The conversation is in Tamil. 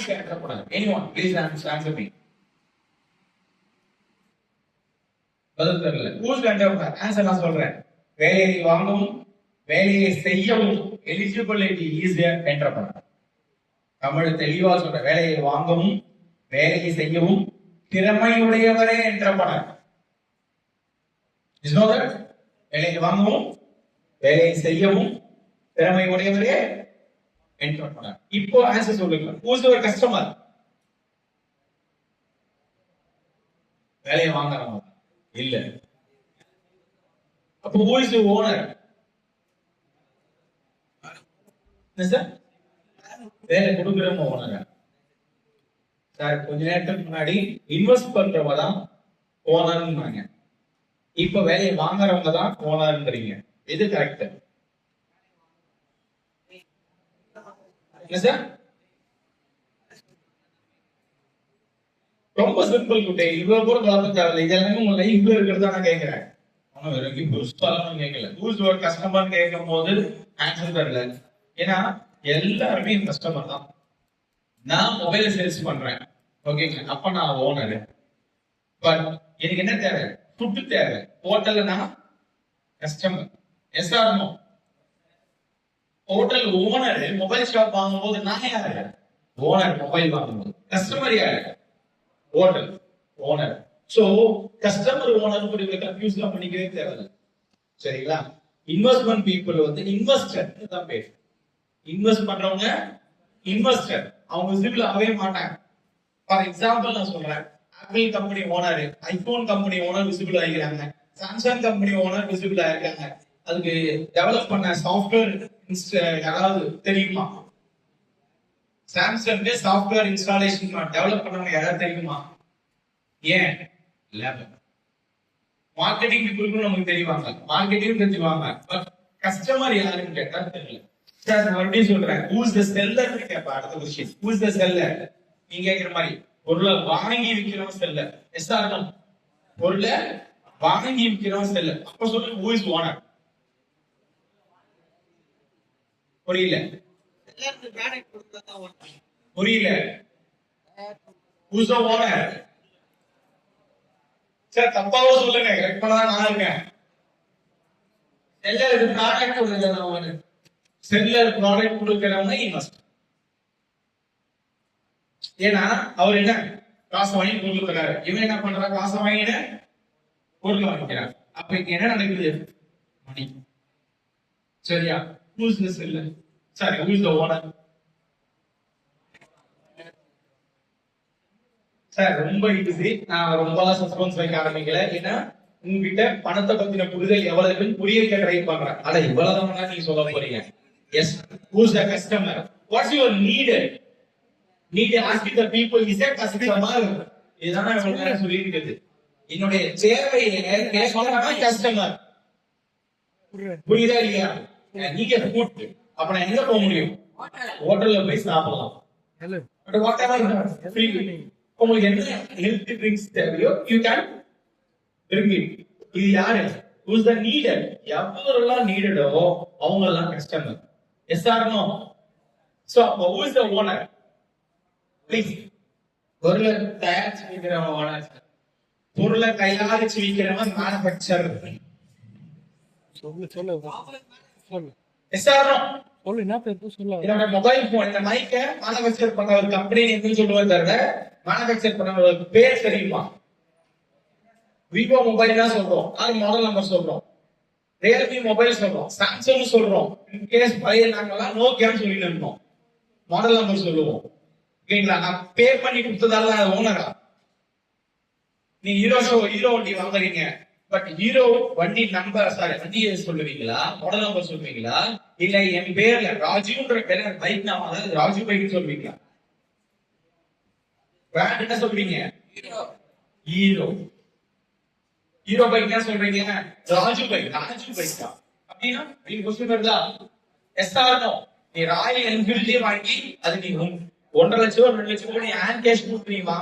Anyone, please answer me. பதில் தெரியல. Who's the entrepreneur? Answer நான் சொல்றேன். வேலையை வாங்கவும் வேலையை செய்யவும் எலிஜிபிலிட்டி இஸ் entrepreneur. தமிழ் தெளிவா சொல்ற, வேலையை வாங்கவும் வேலையை செய்யவும் திறமையுடையவரே entrepreneur. Is know that? வேலையை வாங்கவும் வேலையை செய்யவும் திறமை உடையவரே entrepreneur. இப்போ ஆன்சர் சொல்லுங்க. Who's your customer? வேலையை வாங்குறவங்க இல்ல. அப்போ who is the owner? Sir வேலை கொடுக்குறவங்க ஓனரா? சார் கொஞ்ச நேரத்துக்கு முன்னாடி இன்வெஸ்ட் பண்றவங்க தான் ஓனர்ன்றாங்க. இப்ப வேலையை வாங்குறவங்க தான் ஓனர்ன்றீங்க. இது கரெக்ட்? சார் ரொம்ப சிம்பிள் குட்டே. இவ்வளவு கூட கலந்து தேவையில்லை. இதெல்லாம் உங்க லைஃப்ல இருக்கிறதா நான் கேட்கிறேன். கேட்கல. ஹூஸ் யுவர் கஸ்டமர் கேட்கும் போது ஆன்சர் தரல. ஏன்னா எல்லாருமே கஸ்டமர் தான். நான் மொபைல சேல்ஸ் பண்றேன், ஓகேங்க, அப்ப நான் ஓனர். பட் எனக்கு என்ன தேவை? ஃபுட் தேவை. ஹோட்டல்ல நான் customer. Yes or no? Hotel owner mobile shop வாங்கும் போது நான் யாரு? ஓனர். மொபைல் வாங்கும்போது கஸ்டமர் யாரு? Hotel owner. So customer owner கூட கன்ஃபியூஸ் பண்ணிக்கவே தேவையில்லை. சரிங்களா? இன்வெஸ்ட்மெண்ட் பீப்புள் வந்து இன்வெஸ்டர் தான் பேர். இன்வெஸ்ட் பண்றவங்க இன்வெஸ்டர். அவங்க விசிபிள் ஆகவே மாட்டாங்க. ஃபார் எக்ஸாம்பிள் நான் சொல்றேன், Apple company owner, iPhone company owner visible ஆகிக்கிறாங்க, சாம்சங் கம்பெனி ஓனர் விசிபிள் ஆகிருக்காங்க. அதுக்கு டெவலப் பண்ண சாஃப்ட்வேர் யாராவது தெரியுமா? சாம்சங் சாஃப்ட்வேர் இன்ஸ்டாலேஷன் டெவலப் பண்ணவங்க யாராவது தெரியுமா? ஏன்? லேப். மார்க்கெட்டிங் பீப்புளுக்கும் நமக்கு தெரிவாங்க, மார்க்கெட்டிங் தெரிஞ்சுவாங்க. பட் கஸ்டமர் யாருன்னு கேட்டா தெரியல. சார் நான் மறுபடியும் சொல்றேன், ஹூஸ் த செல்லர்னு கேட்பா. அடுத்த கொஸ்டின், ஹூஸ் த செல்லர்? நீங்க கேட்கிற மாதிரி பொருளை வாங்கி விற்கிறவன் செல்லர். Yes or no? பொருளை வாங்கி விற்கிறவன் செல்லர். அப்ப சொல்லுங்க, ஹூ இஸ் ஓனர்? புரியல? புரியல? Who's the owner? சார் தப்பாவோ சொல்லுங்க, கரெக்ட் பண்ணா நான் இருக்கேன். செல்லருக்கு ப்ராடக்ட் கொடுக்கறவங்க, செல்லர் ப்ராடக்ட் கொடுக்கறவங்க இன்வெஸ்ட். ஏன்னா அவர் என்ன காசு வாங்கி பொருள் தராரு, இவன் என்ன பண்றா? காசை வாங்கின பொருள் வாங்கிக்கிறார். அப்ப இங்க என்ன நடக்குது? மணி. சரியா? Who's the seller? Sorry, who is the owner? Sir ரொம்ப ஈஸி. நான் ரொம்ப சஸ்பென்ஸ் வைக்க ஆரம்பிக்கல. ஏன்னா உங்ககிட்ட பணத்தை பத்தின புரிதல் எவ்வளவு புரிய வைக்க ட்ரை பண்றேன். ஆனா இவ்வளவுதான் நீங்க சொல்ல போறீங்க. Yes, who's the customer? What's your need? Need asking the people is a customer. இதுதான் நான் உங்களுக்கு சொல்லி இருக்குது. என்னுடைய தேவையை கேட்கறவங்க கஸ்டமர். புரியுதா இல்லையா? நீங்க ஃபுட், அப்ப நான் எங்க போக முடியும்? ஹோட்டல்ல போய் சாப்பிடலாம். But whatever free. உங்களுக்கு என்ன ஹெல்த் ட்ரிங்க்ஸ் தேவையோ யூ கேன் ட்ரிங்க் இட். இது யாரு? Who's the needed? யாரெல்லாம் நீடடோ அவங்க எல்லாம் customer. Yes or no? So who is the owner? Please. பொருளை தயாரிச்சு விற்கிறவன் ஓனர். பொருளை தயாரிச்சு விற்கிறவன் மேனுஃபேக்சர். Yes or no? என்னோட மொபைல் போன், இந்த மைக்க மேனுஃபேக்சர் பண்ண ஒரு கம்பெனி நேம் சொல்லுவாங்க தவிர மேனுஃபேக்சர் பண்ணவங்களுக்கு பேர் தெரியுமா? விவோ மொபைல் தான் சொல்றோம், அது மாடல் நம்பர் சொல்றோம். ரியல்மி மொபைல் சொல்றோம், சாம்சங் சொல்றோம். இன்கேஸ் பழைய நாங்கெல்லாம் நோக்கியான்னு சொல்லிட்டு இருந்தோம், மாடல் நம்பர் சொல்லுவோம். ஓகேங்களா? நான் பே பண்ணி கொடுத்ததால ஓனரா? நீ ஹீரோ வண்டி வாங்குறீங்க, பட் ஹீரோ வண்டி நம்பர், சாரி வண்டியை சொல்லுவீங்களா? மாடல் நம்பர் சொல்லுவீங்களா? இல்ல என் பேர்ல ராஜுன்ற பேர் பைக் நாம, அதாவது ராஜு பைக் சொல்லுவீங்களா? பிராண்ட் என்ன சொல்றீங்க? ஹீரோ. ஹீரோ பைக் என்ன சொல்றீங்க? ராஜு பைக். ராஜு பைக் தான் அப்படின்னா நீங்க கொஸ்டின் வருதா? Yes or no? நீ ராயல் என்ஃபீல்டே வாங்கி அது நீ 1.5 லட்சம் 2 லட்சம் நீ ஹேண்ட் கேஷ் கொடுத்து நீ வாங்க